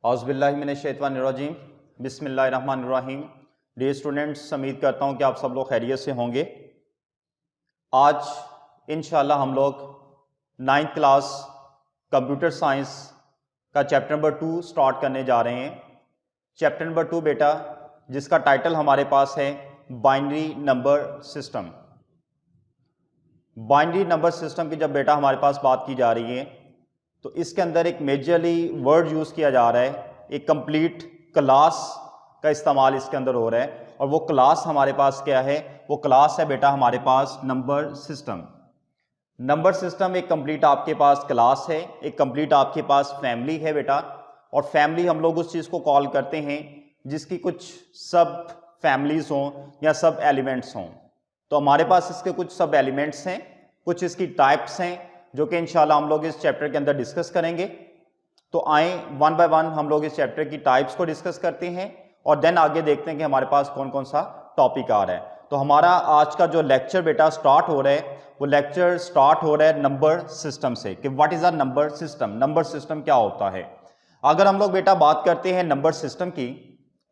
औज़ुबिल्लाहिमिनश्शैतानिर्रजीम बिस्मिल्लाहिर्रहमानिर्रहीम। Dear students, उम्मीद करता हूँ कि आप सब लोग खैरियत से होंगे। आज इंशाल्लाह हम लोग 9th क्लास कंप्यूटर साइंस का चैप्टर नंबर 2 स्टार्ट करने जा रहे हैं। चैप्टर नंबर 2 बेटा, जिसका टाइटल हमारे पास है binary number system. Binary number system की जब बेटा हमारे पास बात की जा रही है तो इसके अंदर एक मेजरली वर्ड यूज़ किया जा रहा है, एक कंप्लीट क्लास का इस्तेमाल इसके अंदर हो रहा है। और वो क्लास हमारे पास क्या है? वो क्लास है बेटा हमारे पास नंबर सिस्टम। नंबर सिस्टम एक कंप्लीट आपके पास क्लास है, एक कंप्लीट आपके पास फैमिली है बेटा। और फैमिली हम लोग उस चीज़ को कॉल करते हैं जिसकी कुछ सब फैमिलीज हों या सब एलिमेंट्स हों। तो हमारे पास इसके कुछ सब एलिमेंट्स हैं, कुछ इसकी टाइप्स हैं जो कि इंशाल्लाह हम लोग इस चैप्टर के अंदर डिस्कस करेंगे। तो आए वन बाय वन हम लोग इस चैप्टर की टाइप्स को डिस्कस करते हैं और देन आगे देखते हैं कि हमारे पास कौन कौन सा टॉपिक आ रहा है। तो हमारा आज का जो लेक्चर बेटा स्टार्ट हो रहा है वो लेक्चर स्टार्ट हो रहा है नंबर सिस्टम से कि what is a number system. Number system क्या होता है? अगर हम लोग बेटा बात करते हैं नंबर सिस्टम की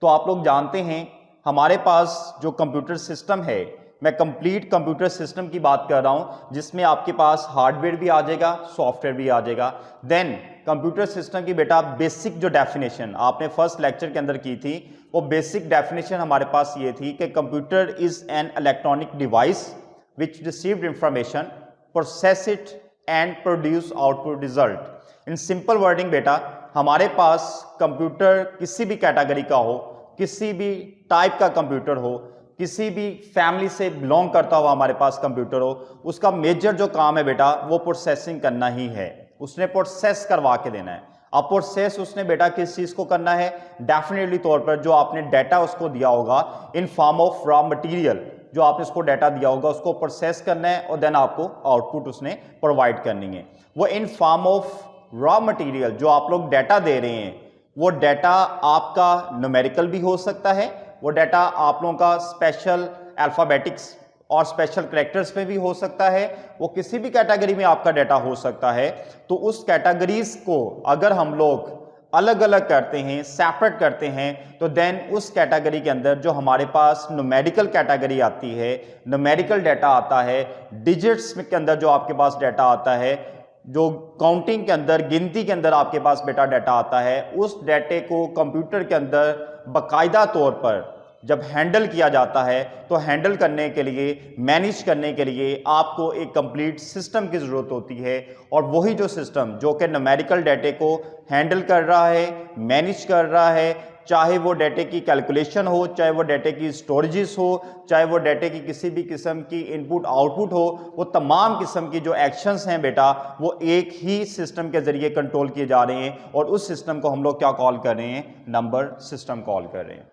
तो आप लोग जानते हैं हमारे पास जो कंप्यूटर सिस्टम है, मैं कंप्लीट कंप्यूटर सिस्टम की बात कर रहा हूं जिसमें आपके पास हार्डवेयर भी आ जाएगा, सॉफ्टवेयर भी आ जाएगा। देन कंप्यूटर सिस्टम की बेटा बेसिक जो डेफिनेशन आपने फर्स्ट लेक्चर के अंदर की थी वो बेसिक डेफिनेशन हमारे पास ये थी कि computer is an electronic device which received information, process it and produce output result. In simple wording बेटा हमारे पास कंप्यूटर किसी भी कैटेगरी का हो, किसी भी टाइप का कंप्यूटर हो, किसी भी फैमिली से बिलोंग करता हुआ हमारे पास कंप्यूटर हो, उसका मेजर जो काम है बेटा वो प्रोसेसिंग करना ही है। उसने प्रोसेस करवा के देना है। अब प्रोसेस उसने बेटा किस चीज को करना है? डेफिनेटली तौर पर जो आपने डाटा उसको दिया होगा in form of raw material, जो आपने उसको डाटा दिया होगा उसको प्रोसेस करना है और देन आपको आउटपुट उसने प्रोवाइड करनी है। वो in form of raw material जो आप लोग डाटा दे रहे हैं वो डाटा आपका न्यूमेरिकल भी हो सकता है, वो डाटा आप लोगों का स्पेशल अल्फाबेटिक्स और स्पेशल कैरेक्टर्स में भी हो सकता है, वो किसी भी कैटेगरी में आपका डाटा हो सकता है। तो उस कैटेगरीज को अगर हम लोग अलग अलग करते हैं, सेपरेट करते हैं, तो देन उस कैटेगरी के अंदर जो हमारे पास न्यूमेरिकल कैटेगरी आती है, न्यूमेरिकल डाटा आता है, डिजिट्स के अंदर जो आपके पास डाटा आता है, जो काउंटिंग के अंदर गिनती के अंदर आपके पास बेटा डाटा आता है, उस डाटे को कंप्यूटर के अंदर बाकायदा तौर पर जब हैंडल किया जाता है तो हैंडल करने के लिए, मैनेज करने के लिए आपको एक कंप्लीट सिस्टम की ज़रूरत होती है। और वही जो सिस्टम जो कि न्यूमेरिकल डाटे को हैंडल कर रहा है, मैनेज कर रहा है, चाहे वो डाटे की कैलकुलेशन हो, चाहे वो डाटे की स्टोरेजेस हो, चाहे वो डाटे की किसी भी किस्म की इनपुट आउटपुट हो, वो तमाम किस्म की जो एक्शंस हैं बेटा वो एक ही सिस्टम के ज़रिए कंट्रोल किए जा रहे हैं। और उस सिस्टम को हम लोग क्या कॉल कर रहे हैं? नंबर सिस्टम कॉल कर रहे हैं।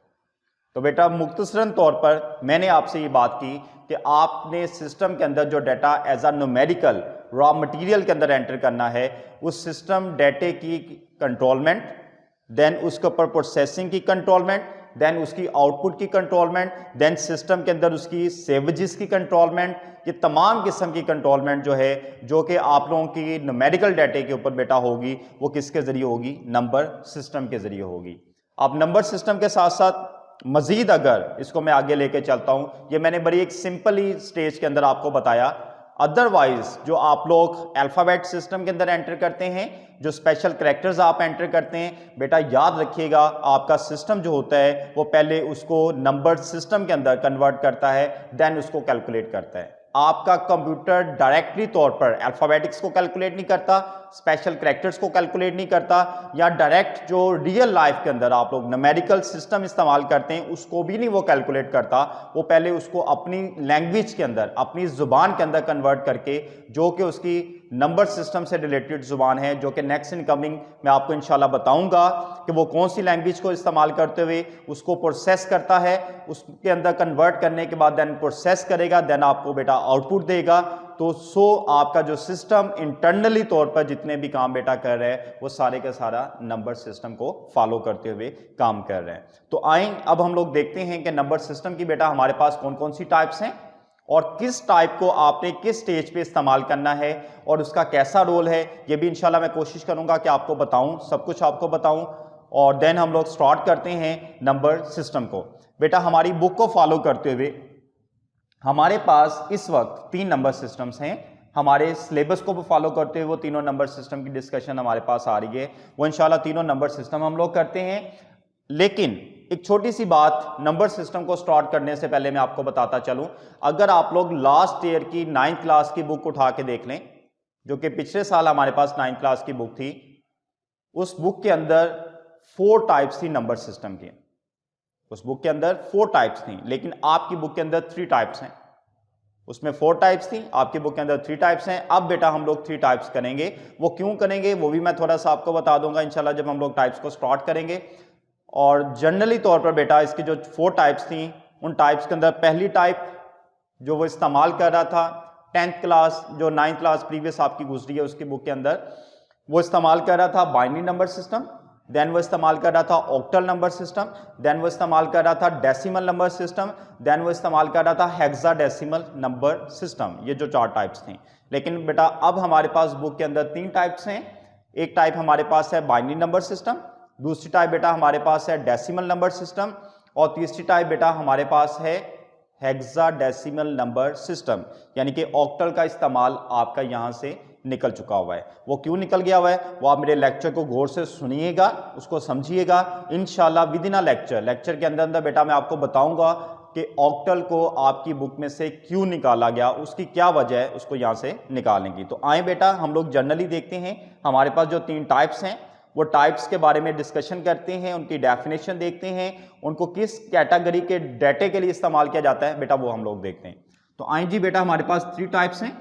तो बेटा मुख्तसरन तौर पर मैंने आपसे ये बात की कि आपने सिस्टम के अंदर जो data as a numerical raw material के अंदर एंटर करना है, उस सिस्टम डाटे की कंट्रोलमेंट, देन उसके ऊपर प्रोसेसिंग की कंट्रोलमेंट, देन उसकी आउटपुट की कंट्रोलमेंट, देन सिस्टम के अंदर उसकी सेवेजेस की कंट्रोलमेंट, ये तमाम किस्म की कंट्रोलमेंट जो है जो कि आप लोगों की न्यूमेरिकल डाटे के ऊपर बेटा होगी, वो किसके ज़रिए होगी? नंबर सिस्टम के ज़रिए होगी। अब नंबर सिस्टम के साथ साथ मजीद अगर इसको मैं आगे लेके चलता हूं, ये मैंने बड़ी एक सिंपल ही स्टेज के अंदर आपको बताया। अदरवाइज जो आप लोग अल्फ़ाबेट सिस्टम के अंदर एंटर करते हैं, जो स्पेशल कैरेक्टर्स आप एंटर करते हैं, बेटा याद रखिएगा आपका सिस्टम जो होता है वो पहले उसको नंबर सिस्टम के अंदर कन्वर्ट करता है, देन उसको कैलकुलेट करता है। आपका कंप्यूटर डायरेक्टली तौर पर अल्फ़ाबेटिक्स को कैलकुलेट नहीं करता, स्पेशल कैरेक्टर्स को कैलकुलेट नहीं करता, या डायरेक्ट जो रियल लाइफ के अंदर आप लोग न्यूमेरिकल सिस्टम इस्तेमाल करते हैं उसको भी नहीं वो कैलकुलेट करता। वो पहले उसको अपनी लैंग्वेज के अंदर, अपनी ज़ुबान के अंदर कन्वर्ट करके, जो कि उसकी नंबर सिस्टम से रिलेटेड ज़ुबान है, जो कि नेक्स्ट इनकमिंग मैं आपको इंशाल्लाह बताऊंगा कि वो कौन सी लैंग्वेज को इस्तेमाल करते हुए उसको प्रोसेस करता है, उसके अंदर कन्वर्ट करने के बाद देन प्रोसेस करेगा, देन आपको बेटा आउटपुट देगा। तो आपका जो सिस्टम इंटरनली तौर पर जितने भी काम बेटा कर रहे हैं वो सारे का सारा नंबर सिस्टम को फॉलो करते हुए काम कर रहे हैं। तो आए अब हम लोग देखते हैं कि नंबर सिस्टम की बेटा हमारे पास कौन कौन सी टाइप्स हैं और किस टाइप को आपने किस स्टेज पे इस्तेमाल करना है और उसका कैसा रोल है, ये भी इंशाल्लाह मैं कोशिश करूंगा कि आपको बताऊं, सब कुछ आपको बताऊं। और देन हम लोग स्टार्ट करते हैं नंबर सिस्टम को। बेटा हमारी बुक को फॉलो करते हुए हमारे पास इस वक्त 3 नंबर सिस्टम्स हैं। हमारे सिलेबस को भी फॉलो करते हुए वो तीनों नंबर सिस्टम की डिस्कशन हमारे पास आ रही है, वो इंशाल्लाह तीनों नंबर सिस्टम हम लोग करते हैं। लेकिन एक छोटी सी बात, नंबर सिस्टम को स्टार्ट करने से पहले मैं आपको बताता चलूं, अगर आप लोग लास्ट ईयर की 9th क्लास की बुक उठा के देख लें, जो कि पिछले साल हमारे पास 9th क्लास की बुक थी, उस बुक के अंदर 4 टाइप्स थी नंबर सिस्टम की। उस बुक के अंदर 4 टाइप्स थी, लेकिन आपकी बुक के अंदर 3 टाइप्स हैं। उसमें 4 टाइप्स थी, आपकी बुक के अंदर 3 टाइप्स हैं। अब बेटा हम लोग 3 टाइप्स करेंगे, वो क्यों करेंगे वो भी मैं थोड़ा सा आपको बता दूंगा इंशाल्लाह जब हम लोग टाइप्स को स्टार्ट करेंगे। और जनरली तौर पर बेटा इसकी जो 4 टाइप्स थी, उन टाइप्स के अंदर पहली टाइप जो वो इस्तेमाल कर रहा था 10th क्लास, जो 9th क्लास प्रीवियस आपकी गुजरी है उसकी बुक के अंदर, वो इस्तेमाल कर रहा था बाइनरी नंबर सिस्टम, देन वो इस्तेमाल कर रहा था ऑक्टल नंबर सिस्टम, देन वो इस्तेमाल कर रहा था डेसिमल नंबर सिस्टम, देन वो इस्तेमाल कर रहा था हेक्साडेसिमल नंबर सिस्टम। ये जो 4 टाइप्स थी। लेकिन बेटा अब हमारे पास बुक के अंदर 3 टाइप्स हैं। एक टाइप हमारे पास है बाइनरी नंबर सिस्टम, दूसरी टाइप बेटा हमारे पास है डेसिमल नंबर सिस्टम, और तीसरी टाइप बेटा हमारे पास है हेक्साडेसिमल नंबर सिस्टम, यानी कि ऑक्टल का इस्तेमाल आपका यहां से निकल चुका हुआ है। वो क्यों निकल गया हुआ है वो आप मेरे लेक्चर को गौर से सुनिएगा, उसको समझिएगा। इंशाल्लाह विद इन अ लेक्चर के अंदर बेटा मैं आपको बताऊंगा कि ऑक्टल को आपकी बुक में से क्यों निकाला गया, उसकी क्या वजह है, उसको यहां से निकालेंगे। तो आए बेटा हम लोग जनरली देखते हैं हमारे पास जो 3 टाइप्स हैं, वो टाइप्स के बारे में डिस्कशन करते हैं, उनकी डेफिनेशन देखते हैं, उनको किस कैटेगरी के डाटे के लिए इस्तेमाल किया जाता है बेटा वो हम लोग देखते हैं। तो आए जी बेटा हमारे पास 3 टाइप्स हैं।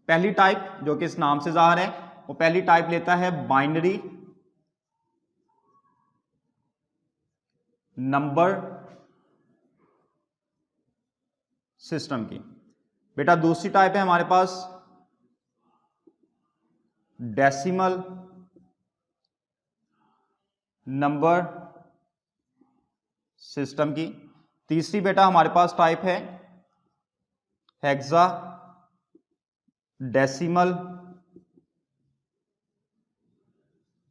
पहली टाइप जो कि इस नाम से ज़ाहिर है, वो पहली टाइप लेता है बाइनरी नंबर सिस्टम की। बेटा दूसरी टाइप है हमारे पास डेसिमल नंबर सिस्टम की। तीसरी बेटा हमारे पास टाइप है हेक्सा डेसिमल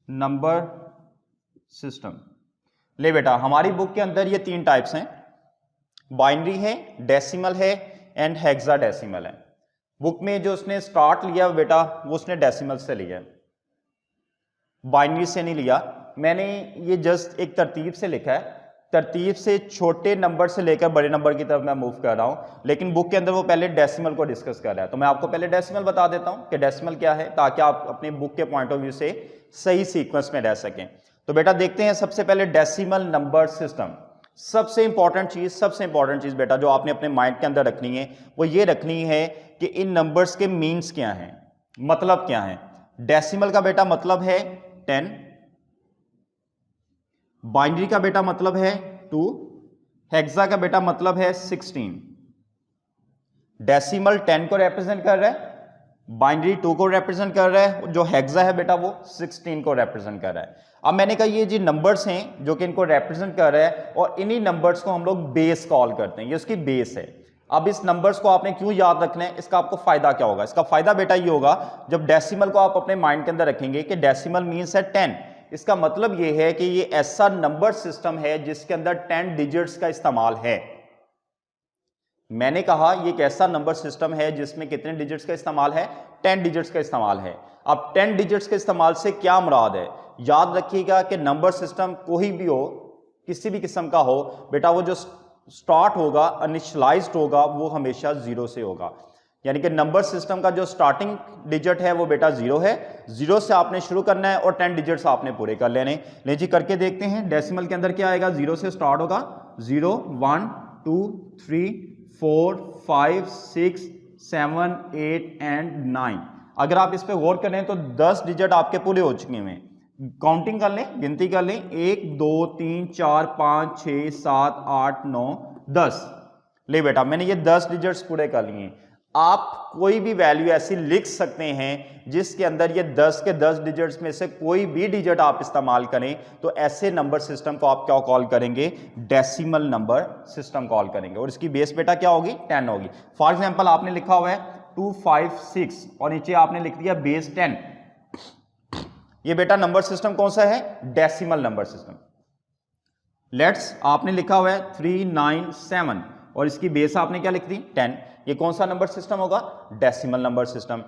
नंबर सिस्टम। ले बेटा हमारी बुक के अंदर ये 3 टाइप्स हैं, बाइनरी है, डेसिमल है एंड हेक्साडेसिमल है। बुक में जो उसने स्टार्ट लिया बेटा वो उसने डेसिमल से लिया, बाइनरी से नहीं लिया। मैंने ये जस्ट एक तरतीब से लिखा है, तरतीब से छोटे नंबर से लेकर बड़े नंबर की तरफ मैं मूव कर रहा हूं, लेकिन बुक के अंदर वो पहले डेसिमल को डिस्कस कर रहा है। तो मैं आपको पहले डेसिमल बता देता हूं कि डेसिमल क्या है, ताकि आप अपनी बुक के पॉइंट ऑफ व्यू से सही सीक्वेंस में रह सकें। तो बेटा देखते हैं सबसे पहले डेसिमल नंबर सिस्टम। सबसे इंपॉर्टेंट चीज बेटा जो आपने अपने माइंड के अंदर रखनी है वो ये रखनी है कि इन नंबर्स के मीन्स क्या हैं, मतलब क्या है। डेसिमल का बेटा मतलब है 10, बाइनरी का बेटा मतलब है 2, हेक्सा का बेटा मतलब है 16। डेसिमल 10 को रिप्रेजेंट कर रहा है, बाइनरी 2 को रिप्रेजेंट कर रहा है, जो हेक्सा है बेटा वो 16 को रिप्रेजेंट कर रहा है। अब मैंने कहा ये जी नंबर्स हैं जो कि इनको रिप्रेजेंट कर रहा है, और इन्हीं नंबर्स को हम लोग बेस कॉल करते हैं, ये उसकी बेस है। अब इस नंबर्स को आपने क्यों याद रखना है, इसका आपको फायदा क्या होगा। इसका फायदा बेटा ये होगा, जब डेसिमल को आप अपने माइंड के अंदर रखेंगे कि डेसिमल मीन्स है 10, इसका मतलब ये है कि ये ऐसा नंबर सिस्टम है जिसके अंदर 10 डिजिट्स का इस्तेमाल है। मैंने कहा ये एक ऐसा नंबर सिस्टम है जिसमें कितने डिजिट्स का इस्तेमाल है, 10 डिजिट्स का इस्तेमाल है। अब 10 डिजिट्स के इस्तेमाल से क्या मुराद है, याद रखिएगा कि नंबर सिस्टम कोई भी हो, किसी भी किस्म का हो बेटा, वो जो स्टार्ट होगा, इनिशियलाइज्ड होगा, वो हमेशा 0 से होगा। यानी कि नंबर सिस्टम का जो स्टार्टिंग डिजिट है वो बेटा 0 है, 0 से आपने शुरू करना है और 10 डिजिट्स आपने पूरे कर लेने। ले जी करके देखते हैं डेसिमल के अंदर क्या आएगा। 0 से स्टार्ट होगा, 0 1 2 3 4 5 6 7 8 एंड 9। अगर आप इस पे गौर करें तो 10 डिजिट आपके पूरे हो चुके हैं। काउंटिंग कर लें, गिनती कर लें, 1 2 3 4 5 6 7 8 9 10। ले बेटा मैंने ये 10 डिजिट्स पूरे कर लिए। आप कोई भी वैल्यू ऐसी लिख सकते हैं जिसके अंदर ये 10 के 10 डिजिट्स में से कोई भी डिजिट आप इस्तेमाल करें, तो ऐसे नंबर सिस्टम को आप क्या कॉल करेंगे, डेसिमल नंबर सिस्टम कॉल करेंगे। और इसकी बेस बेटा क्या होगी, 10 होगी। फॉर एग्जांपल आपने लिखा हुआ है 256 और नीचे आपने लिख दिया बेस 10, ये बेटा नंबर सिस्टम कौन सा है? Decimal number system. लेट्स आपने लिखा हुआ है 397 और इसकी बेस आपने क्या लिख दी? 10। ये कौन सा नंबर सिस्टम होगा? Decimal number system.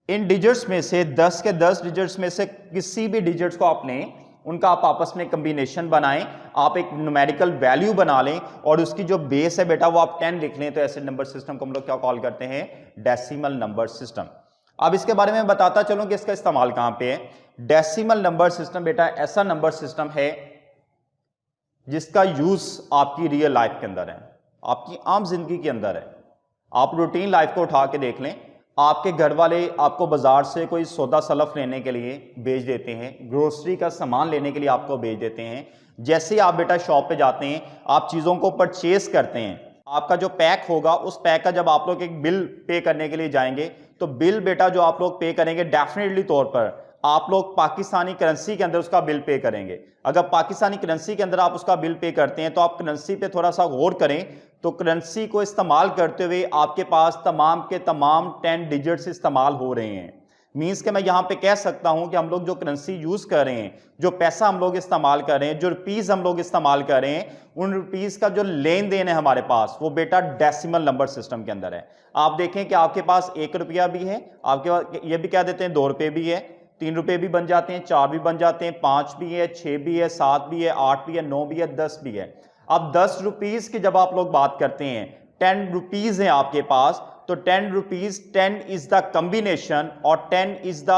इन डिजिट्स में से 10 के 10 डिजिट्स में से किसी भी डिजिट्स को आपने उनका आप आपस में कम्बिनेशन बनाएं, आप एक न्यूमेरिकल वैल्यू बना लें और उसकी जो बेस है बेटा वो आप 10 लिख लें, तो ऐसे नंबर सिस्टम को हम लोग क्या कॉल करते हैं? Decimal number system. अब इसके बारे में बताता चलूं कि इसका इस्तेमाल कहां पे है। डेसिमल नंबर सिस्टम बेटा ऐसा नंबर सिस्टम है जिसका यूज आपकी रियल लाइफ के अंदर है, आपकी आम जिंदगी के अंदर है। आप रूटीन लाइफ को उठा के देख लें, आपके घर वाले आपको बाजार से कोई सौदा सलफ लेने के लिए भेज देते हैं, ग्रोसरी का सामान लेने के लिए आपको भेज देते हैं। जैसे ही आप बेटा शॉप पे जाते हैं, आप चीज़ों को परचेज करते हैं, आपका जो पैक होगा उस पैक का जब आप लोग एक बिल पे करने के लिए जाएंगे, तो बिल बेटा जो आप लोग पे करेंगे डेफिनेटली तौर पर आप लोग पाकिस्तानी करेंसी के अंदर उसका बिल पे करेंगे। अगर पाकिस्तानी करेंसी के अंदर आप उसका बिल पे करते हैं तो आप करेंसी पे थोड़ा सा गौर करें, तो करेंसी को इस्तेमाल करते हुए आपके पास तमाम के तमाम 10 डिजिट्स इस्तेमाल हो रहे हैं। मीन्स के मैं यहाँ पे कह सकता हूँ कि हम लोग जो करेंसी यूज़ कर रहे हैं, जो पैसा हम लोग इस्तेमाल कर रहे हैं, जो रुपीज़ हम लोग इस्तेमाल कर रहे हैं, उन रुपीज़ का जो लेन देन है हमारे पास वो बेटा डेसिमल नंबर सिस्टम के अंदर है। आप देखें कि आपके पास 1 रुपया भी है, आपके पास ये भी कह देते हैं 2 रुपये भी है, 3 रुपये भी बन जाते हैं, 4 भी बन जाते हैं, 5 भी है, 6 भी है, 7 भी है, 8 भी है, 9 भी है, 10 भी है। अब 10 रुपीज़ की जब आप लोग बात करते हैं, 10 रुपीज़ हैं आपके पास, तो 10 रुपीज़ 10 इज द कम्बिनेशन और 10 is the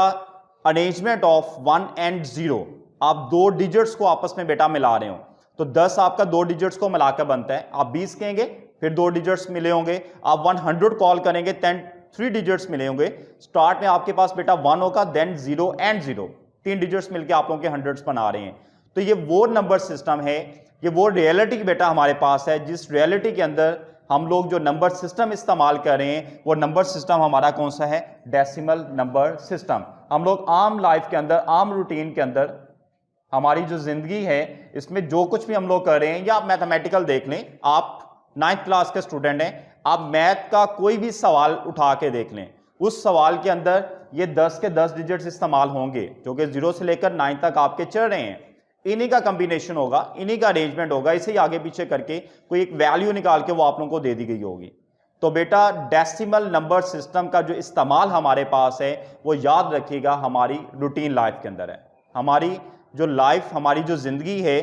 arrangement of 1 and 0। आप 2 डिजिट्स को आपस में बेटा मिला रहे हो, तो 10 आपका 2 डिजिट्स को मिलाकर बनता है। आप 20 कहेंगे, फिर 2 डिजिट्स मिले होंगे। आप 100 कॉल करेंगे, 3 डिजिट्स मिले होंगे। स्टार्ट में आपके पास बेटा 1 होगा, देन 0 एंड 0, 3 डिजिट्स मिलके आप लोगों के हंड्रेड्स बना रहे हैं। तो ये वो नंबर सिस्टम है, ये वो रियलिटी बेटा हमारे पास है, जिस रियलिटी के अंदर हम लोग जो नंबर सिस्टम इस्तेमाल कर रहे हैं वो नंबर सिस्टम हमारा कौन सा है? Decimal number system. हम लोग आम लाइफ के अंदर, आम रूटीन के अंदर, हमारी जो जिंदगी है इसमें जो कुछ भी हम लोग कर रहे हैं, या आप मैथमेटिकल देख लें, आप 9th क्लास के स्टूडेंट हैं, आप मैथ का कोई भी सवाल उठा के देख लें, उस सवाल के अंदर ये 10 के 10 डिजिट्स इस्तेमाल होंगे जो कि 0 से लेकर 9 तक आपके चल रहे हैं। इन्हीं का कॉम्बिनेशन होगा, इन्हीं का अरेंजमेंट होगा, इसे ही आगे पीछे करके कोई एक वैल्यू निकाल के वो आप लोगों को दे दी गई होगी। तो बेटा डेसिमल नंबर सिस्टम का जो इस्तेमाल हमारे पास है वो याद रखिएगा हमारी रूटीन लाइफ के अंदर है। हमारी जो लाइफ, हमारी जो जिंदगी है,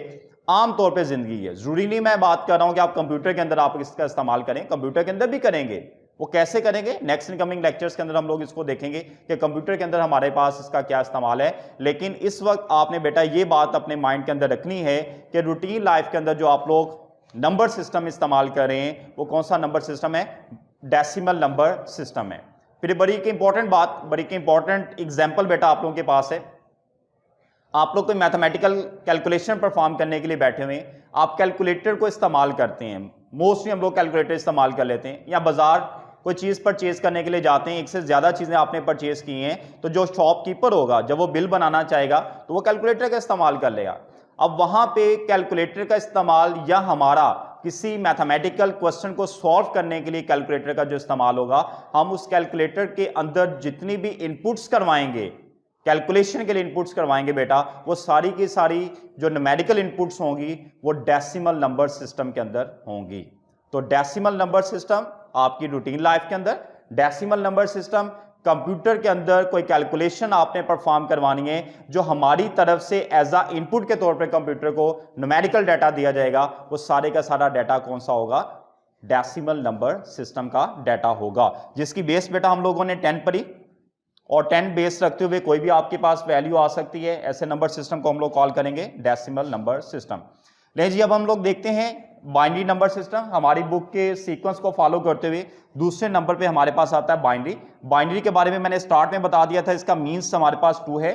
आमतौर पे जिंदगी है, जरूरी नहीं मैं बात कर रहा हूं कि आप कंप्यूटर के अंदर आप इसका इस्तेमाल करें, कंप्यूटर के अंदर भी करेंगे। वो कैसे करेंगे? नेक्स्ट इनकमिंग लेक्चर्स के अंदर हम लोग इसको देखेंगे कि कंप्यूटर के अंदर हमारे पास इसका क्या इस्तेमाल है। लेकिन इस वक्त आपने बेटा ये बात अपने माइंड के अंदर रखनी है कि रूटीन लाइफ के अंदर जो आप लोग नंबर सिस्टम इस्तेमाल कर रहे हैं वो कौन सा नंबर सिस्टम है? डेसिमल नंबर सिस्टम है। फिर बड़ी की इंपॉर्टेंट बात, बड़ी की इंपॉर्टेंट एग्जाम्पल बेटा आप लोगों के पास है। आप लोग कोई मैथमेटिकल कैलकुलेशन परफॉर्म करने के लिए बैठे हुए हैं, आप कैलकुलेटर को इस्तेमाल करते हैं, मोस्टली हम लोग कैलकुलेटर इस्तेमाल कर लेते हैं, या बाजार कोई चीज़ परचेज करने के लिए जाते हैं, एक से ज़्यादा चीज़ें आपने परचेज की हैं, तो जो शॉपकीपर होगा जब वो बिल बनाना चाहेगा तो वो कैलकुलेटर का इस्तेमाल कर लेगा। अब वहाँ पे कैलकुलेटर का इस्तेमाल या हमारा किसी मैथमेटिकल क्वेश्चन को सॉल्व करने के लिए कैलकुलेटर का जो इस्तेमाल होगा, हम उस कैलकुलेटर के अंदर जितनी भी इनपुट्स करवाएंगे, कैलकुलेशन के लिए इनपुट्स करवाएंगे बेटा, वो सारी की सारी जो न्यूमेरिकल इनपुट्स होंगी वो डेसिमल नंबर सिस्टम के अंदर होंगी। तो डेसिमल नंबर सिस्टम आपकी रूटीन लाइफ के अंदर, डेसिमल नंबर सिस्टम कंप्यूटर के अंदर कोई कैलकुलेशन आपने परफॉर्म करवानी है जो हमारी तरफ से एज अ इनपुट के तौर पे कंप्यूटर को न्यूमेरिकल डाटा दिया जाएगा, वो सारे का सारा डाटा कौन सा होगा? डेसिमल नंबर सिस्टम का डाटा होगा, जिसकी बेस बेटा हम लोगों ने 10 पढ़ी, और 10 बेस रखते हुए कोई भी आपके पास वैल्यू आ सकती है। ऐसे नंबर सिस्टम को हम लोग कॉल करेंगे डेसिमल नंबर सिस्टम। ले जी, अब हम लोग देखते हैं बाइनरी नंबर सिस्टम। हमारी बुक के सीक्वेंस को फॉलो करते हुए दूसरे नंबर पे हमारे पास आता है बाइनरी। बाइनरी के बारे में मैंने स्टार्ट में बता दिया था, इसका मीन्स हमारे पास 2 है,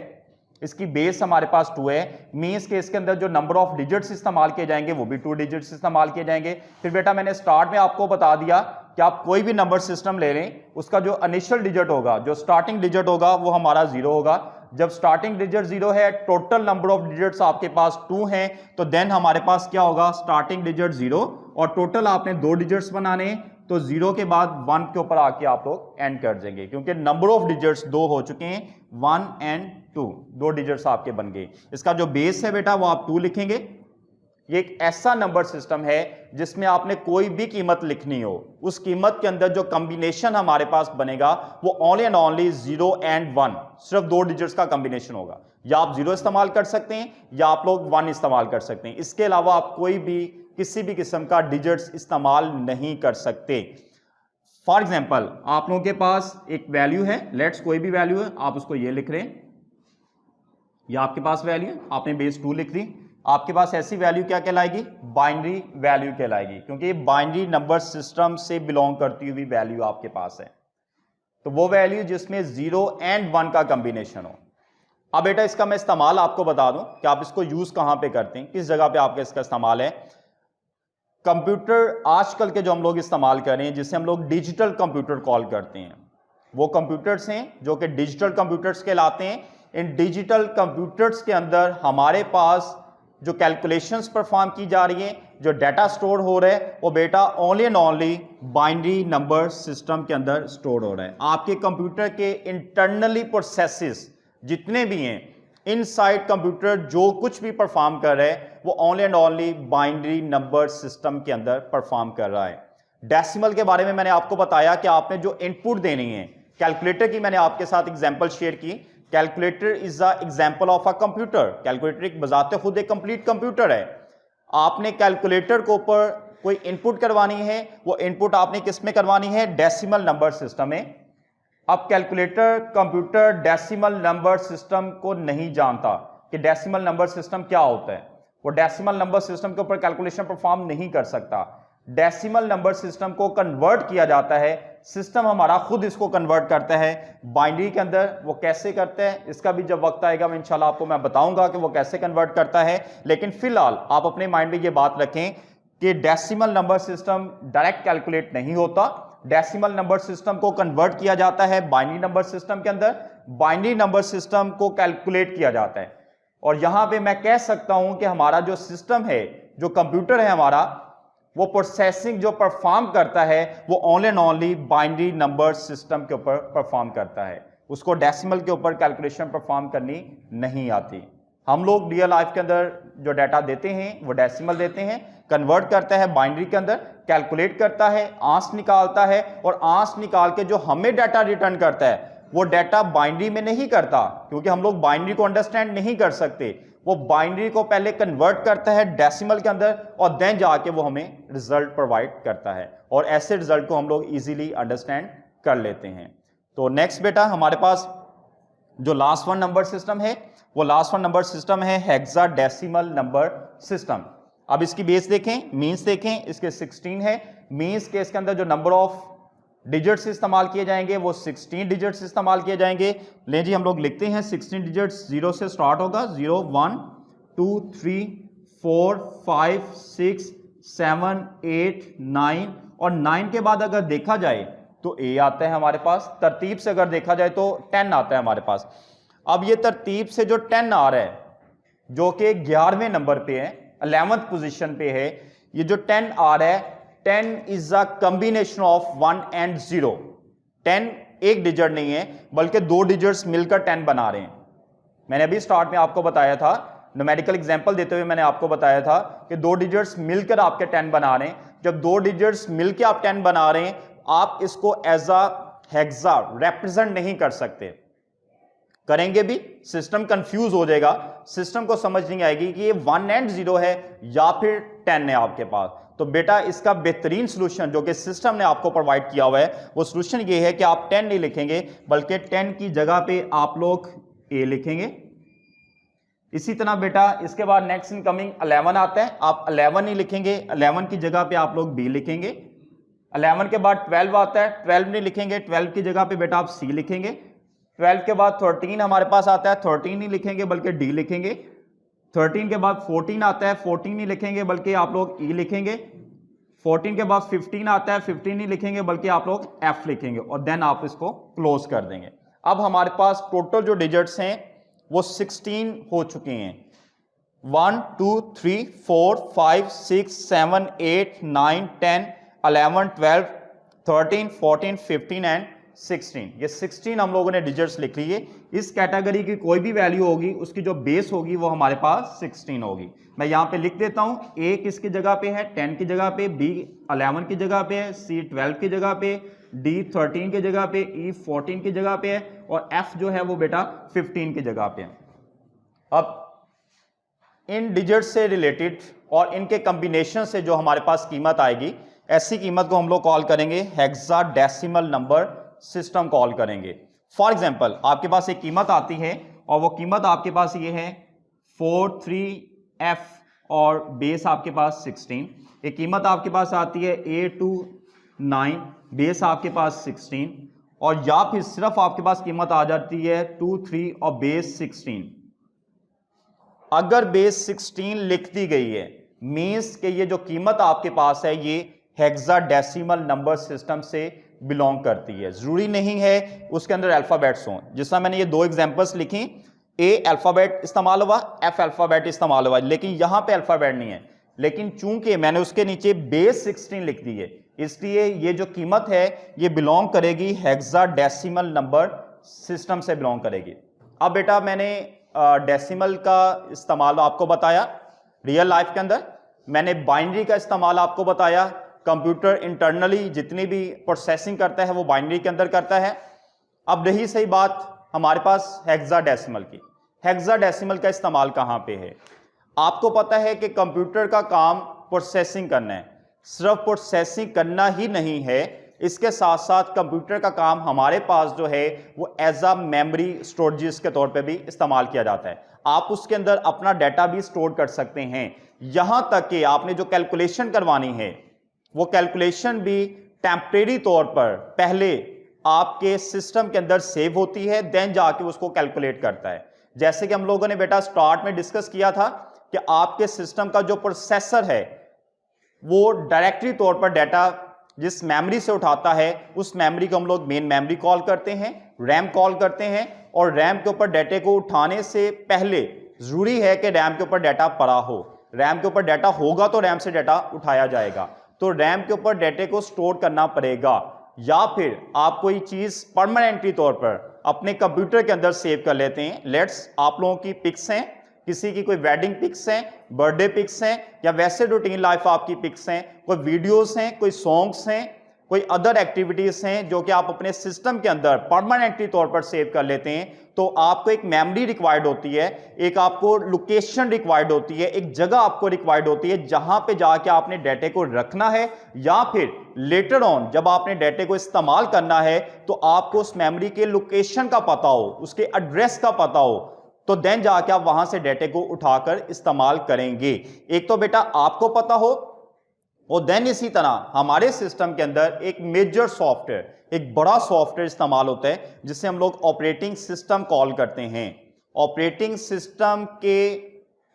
इसकी बेस हमारे पास 2 है। मीन्स के इसके अंदर जो नंबर ऑफ डिजिट्स इस्तेमाल किए जाएंगे वो भी 2 डिजिट्स इस्तेमाल किए जाएंगे। फिर बेटा मैंने स्टार्ट में आपको बता दिया कि आप कोई भी नंबर सिस्टम ले लें, उसका जो इनिशियल डिजिट होगा, जो स्टार्टिंग डिजिट होगा वो हमारा 0 होगा। जब स्टार्टिंग डिजिट 0 है, टोटल नंबर ऑफ डिजिट्स आपके पास 2 हैं, तो देन हमारे पास क्या होगा? स्टार्टिंग डिजिट 0 और टोटल आपने 2 डिजिट्स बनाने, तो 0 के बाद 1 के ऊपर आके आप लोग एंड कर देंगे, क्योंकि नंबर ऑफ डिजिट्स 2 हो चुके हैं, 1 एंड 2, 2 डिजिट्स आपके बन गए। इसका जो बेस है बेटा वो आप 2 लिखेंगे। ये एक ऐसा नंबर सिस्टम है जिसमें आपने कोई भी कीमत लिखनी हो, उस कीमत के अंदर जो कॉम्बिनेशन हमारे पास बनेगा वो ओनली एंड ओनली 0 एंड 1, सिर्फ 2 डिजिट्स का कॉम्बिनेशन होगा। या आप 0 इस्तेमाल कर सकते हैं या आप लोग 1 इस्तेमाल कर सकते हैं, इसके अलावा आप कोई भी किसी भी किस्म का डिजिट्स इस्तेमाल नहीं कर सकते। फॉर एग्जाम्पल आप लोगों के पास एक वैल्यू है, लेट्स कोई भी वैल्यू है, आप उसको ये लिख रहे हैं, या आपके पास वैल्यू है, आपने बेस 2 लिख दी, आपके पास ऐसी वैल्यू क्या कहलाएगी, बाइनरी वैल्यू कहलाएगी, क्योंकि ये बाइनरी नंबर सिस्टम से बिलोंग करती हुई वैल्यू आपके पास है। तो वो वैल्यू जिसमें 0 एंड 1 का कॉम्बिनेशन हो। अब बेटा इसका मैं इस्तेमाल आपको बता दूं कि आप इसको यूज कहां पे करते हैं, किस जगह पे आपका इसका इस्तेमाल है। कंप्यूटर आजकल के जो हम लोग इस्तेमाल कर रहे हैं, जिसे हम लोग डिजिटल कंप्यूटर कॉल करते हैं, वो कंप्यूटर्स हैं जो कि डिजिटल कंप्यूटर्स कहलाते हैं। इन डिजिटल कंप्यूटर्स के अंदर हमारे पास जो कैलकुलेशंस परफॉर्म की जा रही है, जो डाटा स्टोर हो रहा है, वो बेटा only and only binary number system के अंदर स्टोर हो रहा है। आपके कंप्यूटर के इंटरनली प्रोसेसेस जितने भी हैं, इनसाइड कंप्यूटर जो कुछ भी परफॉर्म कर रहा है वो only and only binary number system के अंदर परफॉर्म कर रहा है। डेसिमल के बारे में मैंने आपको बताया कि आपने जो इनपुट देनी है, कैलकुलेटर की मैंने आपके साथ एग्जांपल शेयर की। Calculator is a example of a computer. Calculator एक बजाते खुद एक कंप्लीट कंप्यूटर है। आपने कैलकुलेटर के ऊपर कोई इनपुट करवानी है, वो इनपुट आपने किस में करवानी है, डेसिमल नंबर सिस्टम में। अब calculator computer decimal number system को नहीं जानता कि डेसिमल नंबर सिस्टम क्या होता है, वो डेसिमल नंबर सिस्टम के ऊपर कैलकुलेशन परफॉर्म नहीं कर सकता। डेसिमल नंबर सिस्टम को कन्वर्ट किया जाता है, सिस्टम हमारा खुद इसको कन्वर्ट करता है बाइनरी के अंदर। वो कैसे करते हैं इसका भी जब वक्त आएगा इंशाल्लाह आपको मैं बताऊंगा कि वो कैसे कन्वर्ट करता है। लेकिन फिलहाल आप अपने माइंड में ये बात रखें कि decimal number system direct calculate नहीं होता, डेसिमल नंबर सिस्टम को कन्वर्ट किया जाता है बाइनरी नंबर सिस्टम के अंदर, बाइनरी नंबर सिस्टम को कैलकुलेट किया जाता है। और यहां पे मैं कह सकता हूं कि हमारा जो सिस्टम है, जो कंप्यूटर है हमारा, वो प्रोसेसिंग जो परफॉर्म करता है वो only and only binary number system के ऊपर परफॉर्म करता है, उसको डेसिमल के ऊपर कैलकुलेशन परफॉर्म करनी नहीं आती। हम लोग रियल लाइफ के अंदर जो डाटा देते हैं वो डेसिमल देते हैं, कन्वर्ट करता है बाइनरी के अंदर, कैलकुलेट करता है, आंस निकालता है, और आंस निकाल के जो हमें डाटा रिटर्न करता है वो डाटा बाइनरी में नहीं करता, क्योंकि हम लोग बाइनरी को अंडरस्टैंड नहीं कर सकते। वो बाइनरी को पहले कन्वर्ट करता है डेसिमल के अंदर और देन जाके वो हमें रिजल्ट प्रोवाइड करता है, और ऐसे रिजल्ट को हम लोग इजीली अंडरस्टैंड कर लेते हैं। तो नेक्स्ट बेटा हमारे पास जो लास्ट वन नंबर सिस्टम है, वो लास्ट वन नंबर सिस्टम है हेक्साडेसिमल नंबर सिस्टम। अब इसकी बेस देखें, मीन्स देखें, इसके 16 है। मीन्स के इसके अंदर जो नंबर ऑफ डिजिट्स इस्तेमाल किए जाएंगे वो 16 डिजिट्स इस्तेमाल किए जाएंगे। ले जी हम लोग लिखते हैं 16 डिजिट्स, 0 से स्टार्ट होगा, 0 1 2 3 4 5 6 7 8 9, और 9 के बाद अगर देखा जाए तो A आता है हमारे पास, तरतीब से अगर देखा जाए तो 10 आता है हमारे पास। अब ये तरतीब से जो 10 आ रहा है जो कि 11वें नंबर पे है, 11th पोजीशन पे है, ये जो 10 आ रहा है, 10 is a combination of 1 and 0। 10 एक डिजिट नहीं है बल्कि 2 डिजिट्स मिलकर 10 बना रहे हैं। मैंने अभी स्टार्ट में आपको बताया था, न्यूमेरिकल एग्जांपल देते हुए मैंने आपको बताया था कि 2 डिजिट्स मिलकर आपके 10 बना रहे हैं। जब 2 डिजिट्स मिलकर आप 10 बना रहे हैं, आप इसको एज अ हेक्सा रिप्रेजेंट नहीं कर सकते। करेंगे भी सिस्टम कंफ्यूज हो जाएगा, सिस्टम को समझ नहीं आएगी कि ये 1 एंड 0 है या फिर 10 है आपके पास। तो बेटा इसका बेहतरीन सोल्यूशन जो कि सिस्टम ने आपको प्रोवाइड किया हुआ है, वो सोल्यूशन ये है कि आप 10 नहीं लिखेंगे बल्कि 10 की जगह पे आप लोग A लिखेंगे। इसी तरह बेटा इसके बाद नेक्स्ट इनकमिंग 11 आता है, आप 11 नहीं लिखेंगे, 11 की जगह पे आप लोग B लिखेंगे। 11 के बाद 12 आता है, 12 नहीं लिखेंगे, 12 की जगह पे बेटा आप C लिखेंगे। 12 के बाद 13 हमारे पास आता है, 13 नहीं लिखेंगे बल्कि D लिखेंगे। 13 के बाद 14 आता है, 14 नहीं लिखेंगे बल्कि आप लोग E लिखेंगे। 14 के बाद 15 आता है, 15 नहीं लिखेंगे बल्कि आप लोग F लिखेंगे, और देन आप इसको क्लोज कर देंगे। अब हमारे पास टोटल जो डिजिट्स हैं वो 16 हो चुके हैं। 1 2 3 4 5 6 7 8 9 10 11 12 13, 14, 15 एंड 16। ये 16 हम लोगों ने डिजिट्स लिख ली है। इस कैटेगरी की कोई भी वैल्यू होगी उसकी जो बेस होगी वो हमारे पास 16 होगी। मैं यहाँ पे लिख देता हूँ, A किसकी जगह पे है, 10 की जगह पे, B 11 की जगह पे है, C 12 की जगह पे, D 13 की जगह पे, E 14 की जगह पे है और F जो है वो बेटा 15 की जगह पे है। अब इन डिजिट से रिलेटेड और इनके कॉम्बिनेशन से जो हमारे पास कीमत आएगी, ऐसी कीमत को हम लोग कॉल करेंगे हेक्साडेसिमल नंबर सिस्टम कॉल करेंगे। फॉर एग्जांपल आपके पास एक कीमत आती है और वो कीमत आपके पास ये है 43F और बेस आपके पास 16। एक कीमत आपके पास आती है A29, बेस आपके पास 16, और या फिर सिर्फ आपके पास कीमत आ जाती है 23 और बेस 16। अगर बेस 16 लिख दी गई है मींस कि ये जो कीमत आपके पास है ये हेक्साडेसिमल नंबर सिस्टम से बिलोंग करती है। जरूरी नहीं है उसके अंदर अल्फाबेट्स हों। जिस तरह मैंने ये दो एग्जांपल्स लिखी, ए अल्फाबेट इस्तेमाल हुआ, एफ अल्फाबेट इस्तेमाल हुआ, लेकिन यहां पे अल्फाबेट नहीं है। लेकिन चूंकि मैंने उसके नीचे बेस 16 लिख दी है इसलिए ये जो कीमत है ये बिलोंग करेगी हेक्साडेसिमल नंबर सिस्टम से बिलोंग करेगी। अब बेटा मैंने डेसिमल का इस्तेमाल आपको बताया रियल लाइफ के अंदर, मैंने बाइनरी का इस्तेमाल आपको बताया। कंप्यूटर इंटरनली जितनी भी प्रोसेसिंग करता है वो बाइनरी के अंदर करता है। अब रही सही बात हमारे पास हेक्साडेसिमल की। हेक्साडेसिमल का इस्तेमाल कहां पे है? आपको पता है कि कंप्यूटर का काम प्रोसेसिंग करना है। सिर्फ प्रोसेसिंग करना ही नहीं है, इसके साथ साथ कंप्यूटर का काम हमारे पास जो है वो एज अ मेमोरी स्टोरेज के तौर पे भी इस्तेमाल किया जाता है। आप उसके अंदर अपना डाटा भी स्टोर कर सकते हैं। यहां तक कि आपने जो कैलकुलेशन करवानी है वो कैलकुलेशन भी टेम्परेरी तौर पर पहले आपके सिस्टम के अंदर सेव होती है, देन जाके उसको कैलकुलेट करता है। जैसे कि हम लोगों ने बेटा स्टार्ट में डिस्कस किया था कि आपके सिस्टम का जो प्रोसेसर है वो डायरेक्टली तौर पर डाटा जिस मेमोरी से उठाता है उस मेमोरी को हम लोग मेन मेमोरी कॉल करते हैं, रैम कॉल करते हैं, और रैम के ऊपर डाटे को उठाने से पहले जरूरी है कि रैम के ऊपर डाटा पड़ा हो। रैम के ऊपर डाटा होगा तो रैम से डाटा उठाया जाएगा, तो रैम के ऊपर डाटे को स्टोर करना पड़ेगा। या फिर आप कोई चीज परमानेंटली तौर पर अपने कंप्यूटर के अंदर सेव कर लेते हैं। लेट्स आप लोगों की पिक्स हैं, किसी की कोई वेडिंग पिक्स हैं, बर्थडे पिक्स हैं, या वैसे रूटीन लाइफ आपकी पिक्स हैं, कोई वीडियोस हैं, कोई सॉन्ग्स हैं, कोई अदर एक्टिविटीज हैं जो कि आप अपने सिस्टम के अंदर परमानेंटली तौर पर सेव कर लेते हैं, तो आपको एक मेमोरी रिक्वायर्ड होती है, एक आपको लोकेशन रिक्वायर्ड होती है, एक जगह आपको रिक्वायर्ड होती है जहां पे जाके आपने डाटे को रखना है, या फिर लेटर ऑन जब आपने डाटे को इस्तेमाल करना है तो आपको उस मेमोरी के लोकेशन का पता हो, उसके एड्रेस का पता हो, तो देन जाके आप वहां से डाटे को उठाकर इस्तेमाल करेंगे। एक तो बेटा आपको पता हो, और देन इसी तरह हमारे सिस्टम के अंदर एक मेजर सॉफ्टवेयर, एक बड़ा सॉफ्टवेयर इस्तेमाल होता है जिसे हम लोग ऑपरेटिंग सिस्टम कॉल करते हैं। ऑपरेटिंग सिस्टम के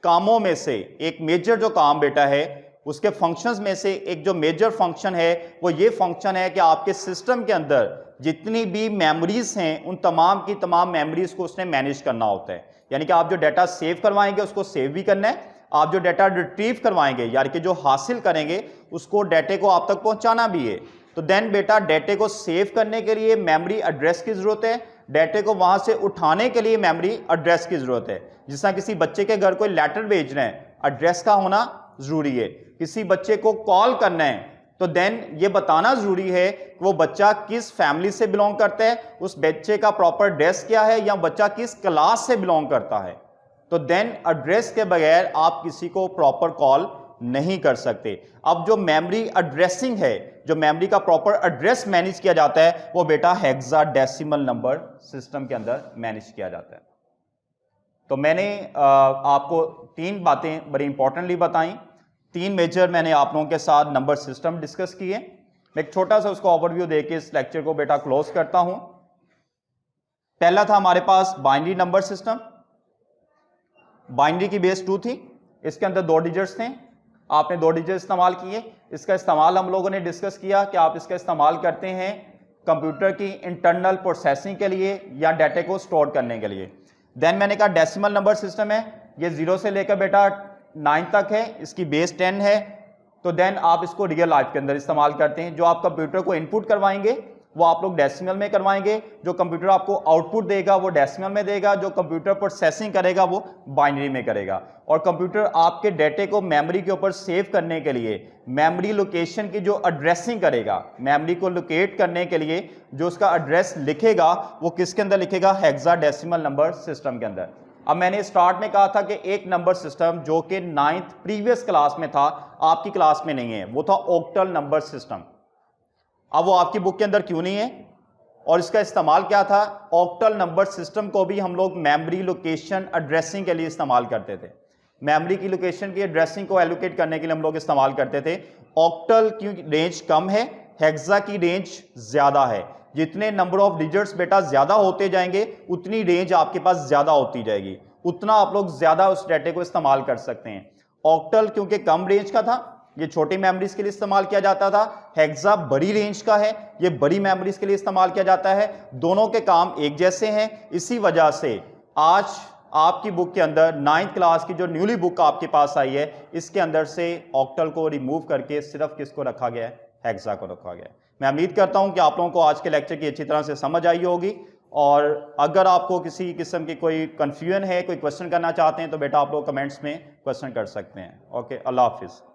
कामों में से एक मेजर जो काम बेटा है, उसके फंक्शंस में से एक जो मेजर फंक्शन है वो ये फंक्शन है कि आपके सिस्टम के अंदर जितनी भी मेमोरीज हैं उन तमाम की तमाम मेमोरीज को उसने मैनेज करना होता है। यानी कि आप जो डाटा सेव करवाएंगे उसको सेव भी करना है, आप जो डाटा रिट्रीव करवाएंगे यानी कि जो हासिल करेंगे उसको डाटे को आप तक पहुंचाना भी है। तो देन बेटा डाटे को सेव करने के लिए मेमोरी एड्रेस की जरूरत है, डाटे को वहां से उठाने के लिए मेमोरी एड्रेस की जरूरत है। जिस तरह किसी बच्चे के घर कोई लेटर भेजना है, एड्रेस का होना जरूरी है। किसी बच्चे को कॉल करना है तो देन ये बताना जरूरी है कि वो बच्चा किस फैमिली से बिलोंग करता है, उस बच्चे का प्रॉपर एड्रेस क्या है, या बच्चा किस क्लास से बिलोंग करता है। तो देन एड्रेस के बगैर आप किसी को प्रॉपर कॉल नहीं कर सकते। अब जो मेमोरी एड्रेसिंग है, जो मेमोरी का प्रॉपर एड्रेस मैनेज किया जाता है वो बेटा हेक्साडेसिमल नंबर सिस्टम के अंदर मैनेज किया जाता है। तो मैंने आपको तीन बातें बड़ी इंपॉर्टेंटली बताई, तीन मेजर मैंने आप लोगों के साथ नंबर सिस्टम डिस्कस किए। मैं एक छोटा सा उसको ओवरव्यू देके इस लेक्चर को बेटा क्लोज करता हूं। पहला था हमारे पास बाइनरी नंबर सिस्टम। बाइनरी की बेस 2 थी, इसके अंदर 2 डिजिट्स थे, आपने 2 डिजिट इस्तेमाल किए। इसका इस्तेमाल हम लोगों ने डिस्कस किया कि आप इसका इस्तेमाल करते हैं कंप्यूटर की इंटरनल प्रोसेसिंग के लिए या डाटा को स्टोर करने के लिए। देन मैंने कहा डेसिमल नंबर सिस्टम है, ये 0 से लेकर बेटा 9 तक है, इसकी बेस 10 है, तो देन आप इसको रियल लाइफ के अंदर इस्तेमाल करते हैं। जो आप कंप्यूटर को इनपुट करवाएंगे वो आप लोग डेसिमल में करवाएंगे, जो कंप्यूटर आपको आउटपुट देगा वो डेसिमल में देगा, जो कंप्यूटर प्रोसेसिंग करेगा वो बाइनरी में करेगा। और कंप्यूटर आपके डेटे को मेमोरी के ऊपर सेव करने के लिए मेमोरी लोकेशन की जो एड्रेसिंग करेगा, मेमोरी को लोकेट करने के लिए जो उसका एड्रेस लिखेगा वो किसके अंदर लिखेगा, हेक्साडेसिमल नंबर सिस्टम के अंदर। अब मैंने स्टार्ट में कहा था कि एक नंबर सिस्टम जो कि 9th प्रीवियस क्लास में था, आपकी क्लास में नहीं है, वो था ऑक्टल नंबर सिस्टम। अब वो आपकी बुक के अंदर क्यों नहीं है और इसका इस्तेमाल क्या था? ऑक्टल नंबर सिस्टम को भी हम लोग मेमोरी लोकेशन एड्रेसिंग के लिए इस्तेमाल करते थे। मेमोरी की लोकेशन की एड्रेसिंग को एलोकेट करने के लिए हम लोग इस्तेमाल करते थे। ऑक्टल की रेंज कम है, हेक्सा की रेंज ज्यादा है। जितने नंबर ऑफ डिजिट्स बेटा ज्यादा होते जाएंगे उतनी रेंज आपके पास ज्यादा होती जाएगी, उतना आप लोग ज्यादा उस डेटे को इस्तेमाल कर सकते हैं। ऑक्टल क्योंकि कम रेंज का था, ये छोटी मेमोरीज के लिए इस्तेमाल किया जाता था। हेक्सा बड़ी रेंज का है, ये बड़ी मेमोरीज के लिए इस्तेमाल किया जाता है। दोनों के काम एक जैसे हैं। इसी वजह से आज आपकी बुक के अंदर 9th क्लास की जो न्यूली बुक आपके पास आई है, इसके अंदर से ऑक्टल को रिमूव करके सिर्फ किसको रखा गया है, हेक्सा को रखा गया है। मैं उम्मीद करता हूं कि आप लोगों को आज के लेक्चर की अच्छी तरह से समझ आई होगी। और अगर आपको किसी किस्म की कोई कंफ्यूजन है, कोई क्वेश्चन करना चाहते हैं तो बेटा आप लोग कमेंट्स में क्वेश्चन कर सकते हैं। ओके, अल्लाह हाफिज़।